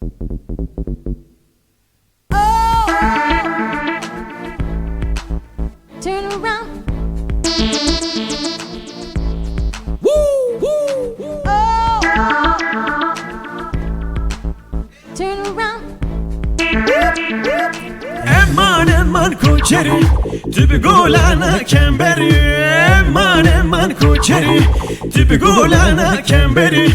Turn around. Turn around. Eman eman koçeri Tübü golana kemberi Eman eman koçeri Tübü golana kemberi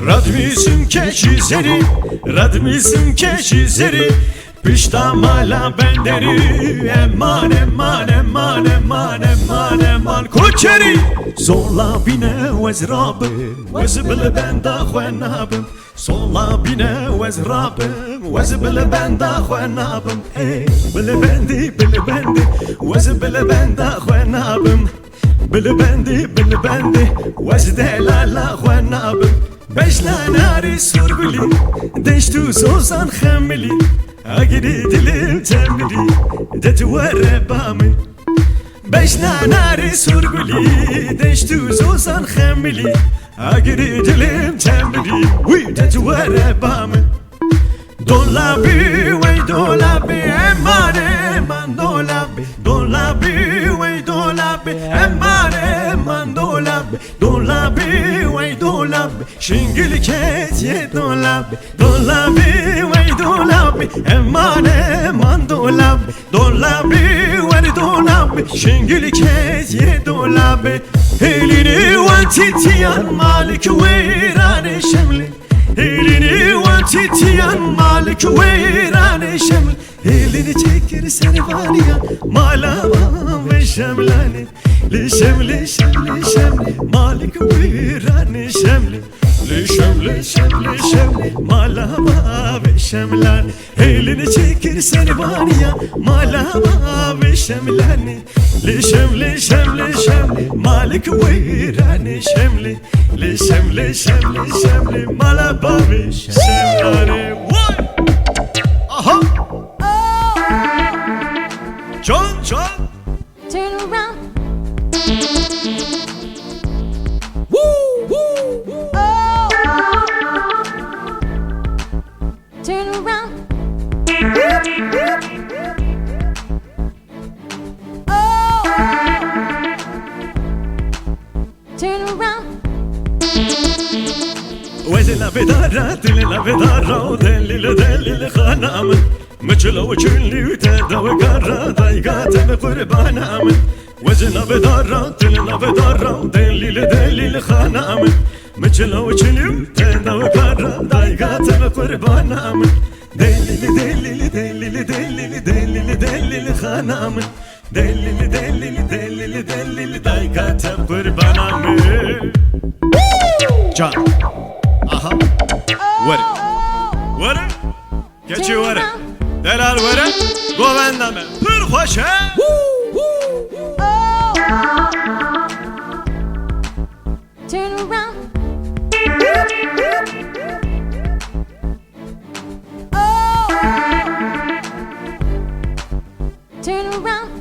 Radmisim keşizeri Radmisim keşizeri Pişta mala benderi Eman eman eman eman eman eman koçeri Sola bine vezrabim Vezbil benda khwenabim Sola bine vezrabim Vezbil benda khwenabim Bil bendi Vezbil benda khwenabim Bil bendi Vezdelala khwenabim Beşla nari sorguli Deştu sozan khemili Agiri dilim temili Detwere bami Beşla nari sorguli Deştu sozan khemili Agiri dilim temili Detwere bami Dolabi wey dolabi Eman eman dolabi Dolabi wey dolabi Eman eman dolabi Dolabi wey dolabi Şingil ketiye dolabi Dolabi wey dolabi Eman eman dolabi Dolabi wey dolabi Şingil ketiye dolabi Elini vantitiyan Malik veyrane şemli Elini vantitiyan Malik veyrane şemli Elini çekir seni var ya Malama ve şemlani Li şemli şemli şemli Malik veyrane şemli Li şemli şemli şemli Malama ve şemlani Elini çekir seni var ya Malama ve şemlani Li şemli şemli şemli Malik veyrane şemli Li şemli şemli şemli Malama ve şemlani Aha John Turn around. Turn around. Turn around. وزلا بدارة دلنا بدارة ودليل دليل خنامن مجلو وجلي وتدا وقرة ضيقات بقربان امن وزلا بدارة دلنا بدارة ودليل دليل خنامن مجلو وجلي وتدا وقرة ضيقات بقربان امن دليل دليل دليل دليل دليل دليل خنامن دليل دليل دليل دليل ضيقات بقربان امن Can Aha Vere Keçi vere Delal vere Govendame Pür hoşe Turn around. Turn around.